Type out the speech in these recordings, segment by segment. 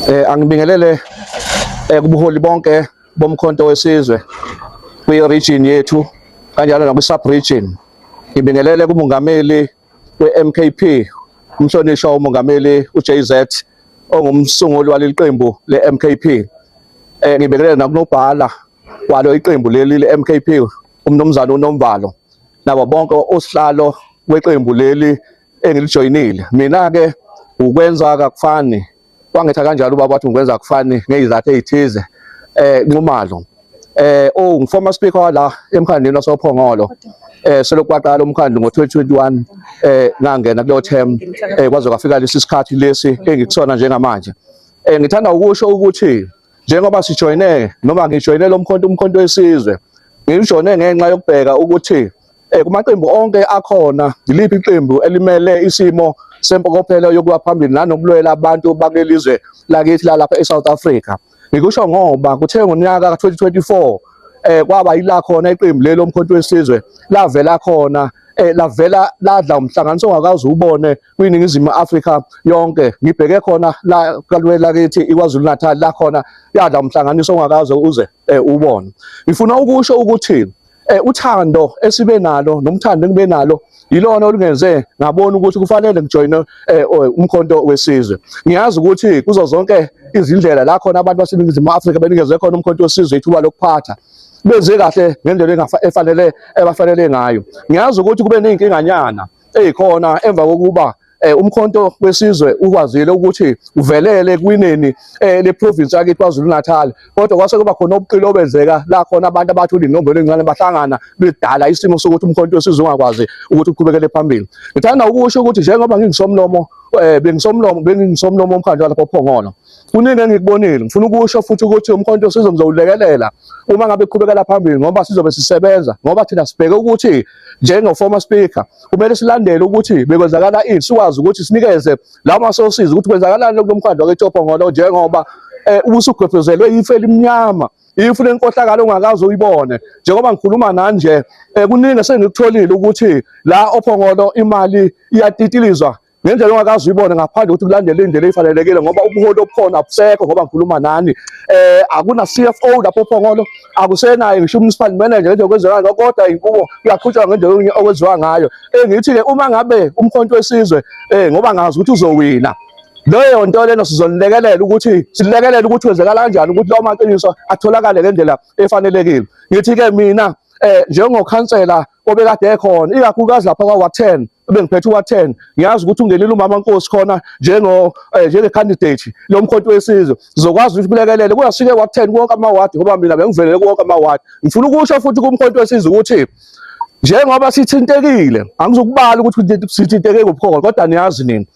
Angibingelele kubuholi bonke bomkhonto wesizwe kwi-region yethu kanjalo nakwi-sub-region. Ngibingelele kumongameli we-MKP, umhlonishwa umongameli uJZ ongumsunguli waleli qembu le-MKP. Ngibingelele nakunobhala walo iqembu leli le-MKP, umnumzana uNomvalo, nabo bonke osihlalo weqembu leli engilijoyinile. Mina-ke ukwenza akufani, wangetha kanjalo ubaba wathi ngikwenza akufani ngezizathu ezithize. Nxumalo former speaker wala emkhandlwini wasophongolo, selokuqala umkhandlu ngo-2021 ngangena kuleyo term kwaze kwafika lesi sikhathi lesi engikusona njengamanje. Ngithanda ukusho ukuthi njengoba sijoyine noma ngijoyine umkhonto wesizwe, ngijoyine ngenxa yokubheka ukuthi kumaqembu onke akhona yiliphi iqembu elimele isimo sempokophelo yokuba phambili nanokulwela abantu bakulelizwe lakithi lalapha eSouth Africa. Ngikusho ngoba kuthe ngonyaka ka-2024 kwaba yila khona iqembu lelo umkhonto wesizwe lavela khona, lavela ladla umhlanganiso ongakaze ubone kwiningizimu Afrika yonke. Ngibheke khona la kalwela kithi iKwaZulu Natal, la khona yadla umhlanganiso ongakaze uze ubone. Ngifuna ukusho ukuthi uthando esibe nalo nomthando engibe nalo yilona olungenze ngabona ukuthi kufanele ngijoyine umkhonto wesizwe. Ngiyazi ukuthi kuzo zonke izindlela la khona abantu baseningizimu Afrika benikezwe khona umkhonto wesizwe ithuba lokuphatha benze kahle ngendlela ebafanele ngayo. Ngiyazi ukuthi kube nezinkinganyana ezikhona emva kokuba umkhonto wesizwe ukwazile ukuthi uvelele kwineni le province yakithi KwaZulu Natal, kodwa kwase kuba khona ubuqilo obenzeka la khona abantu abathula inombolo encane bahlangana bedala isimo sokuthi umkhonto wesizwe ungakwazi ukuthi uqhubekele phambili. Ngithanda ukusho ukuthi njengoba ngingisomlomo bengisomlomo omkhandlu lapho Phongolo, kuningi engikubonile. Ngifuna ukusho futhi ukuthi umkhonto wesizwe ngizowulekelela uma ngabe uqhubekela phambili, ngoba sizobe sisebenza, ngoba thina sibheke ukuthi njengo-former speaker kumele silandele ukuthi bekwenzakala ini, sikwazi ukuthi sinikeze lawo masosizi ukuthi kwenzakalani kulo mkhandlu wakithi Phongolo, njengoba ubusugwebhezelwe ifu elimnyama, ifu lenkohlakalo ongakaze uyibone. Njengoba ngikhuluma nanje, kuningi sengikutholile ukuthi la Phongolo imali iyatitilizwa ngendlela ongakaze uyibone ngaphandle ukuthi kulandele indlela efanelekile, ngoba ubuholi obukhona abusekho. Ngoba ngikhuluma nani, akuna CFO lapho Phongolo, akusenayo ngisho municipal manager ngendlela okwenziwa ngayo, kodwa inkubo uyaqhutshwa ngendlela okwenziwa ngayo. Ngithi-ke uma ngabe umkhonto wesizwe ngoba ngazi ukuthi uzowina, leyo nto lena sizonilekelela ukuthi silekelele ukuthi wenzekala kanjani ukuthi lawo maqiniso atholakale ngendlela efanelekile. Ngithi-ke mina njengokhansela obekade ekhona, ikakhulukazi lapha kwa-10 ebengiphethe uwa-10, ngiyazi ukuthi ungenile umama Nkosi khona njenge-candidate lo mkhonto wesizwe, sizokwazi ukuthi kulekelele kuyasike wa-10 wonke amawadi, ngoba mina bengivelele wonke amawadi. Ngifuna ukusho futhi kumkhonto wesizwe ukuthi njengoba sithintekile, angizukubala ukuthi sithinteke kubukhona, kodwa niyazi nini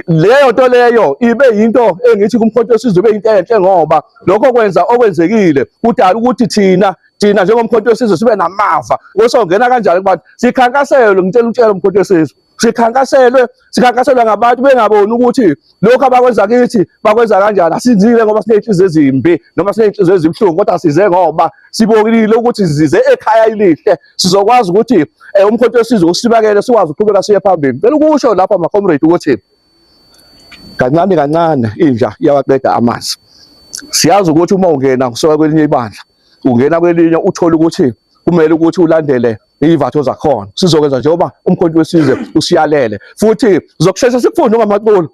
leyo nto leyo ibe yinto engithi kumkhonto wesizwe ibe yinto enhle, ngoba lokho kwenza okwenzekile kudala ukuthi thina njengomkhonto wesizwe sibe namava osongena kanjani kubantu. Sikhankaselwe, ngitshela umkhonto wesizwe, sikhankaselwe ngabantu bengaboni ukuthi lokho abakwenza kithi bakwenza kanjani. Asizile ngoba siney'nhliziyo ezimbi noma siney'nhliziyo ezibuhlungu, kodwa size ngoba sibonile ukuthi size ekhaya elihle, sizokwazi ukuthi umkhonto wesizwe usibakele sikwazi ukuqhubeka siye phambili. Ngicela ukusho lapha ma-comrade ukuthi kancane kancane inja iyawaqeda amanzi. Siyazi ukuthi uma ungena kusuka kwelinye ibandla ungena kwelinye uthole ukuthi kumele ukuthi ulandele iy'vatho zakhona. Sizokwenza njengoba umkhonto wesizwe usiyalele, futhi zokusheshe sikufunde ngamaculo,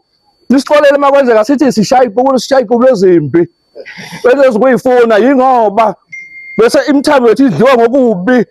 nisixolele uma kwenzeka sithi sishaya iy'qubulo ezimbi bese sikuyifuna, yingoba bese imithambo yethu idliwa ngokubi.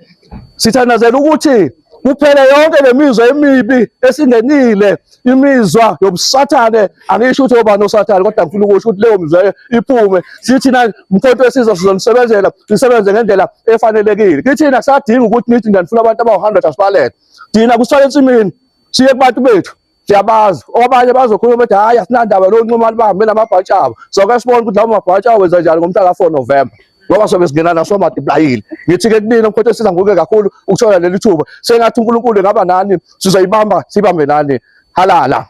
Sithandazela ukuthi kuphele yonke le mizwa emibi esingenile, imizwa yobusathane. Angisho ukuthi oba nosathane, kodwa ngifuna ukusho ukuthi leyo mizwa iphume. Sithina umkhonto wesizwe sizonisebenzela, sisebenze ngendlela efanelekile. Kithina kusadinga ukuthi nithi nifuna abantu abawu-100 asibalele. Thina kusale ensimini siye kubantu bethu, siyabazi. Abanye bazokhuluma bethi hhayi asinandaba lonxumano bahambe namabhaji abo. Soke sibone ukuthi lawo mabhaji abo wenza njani ngomhla ka-4 November, ngoba sobe singena naso madiplayile. Ngithi-ke kunina umkhonto wesizwe nguke kakhulu ukuthola leli thuba. Sengathi uNkulunkulu engaba nani, sizoyibamba sibambe nani. Halala.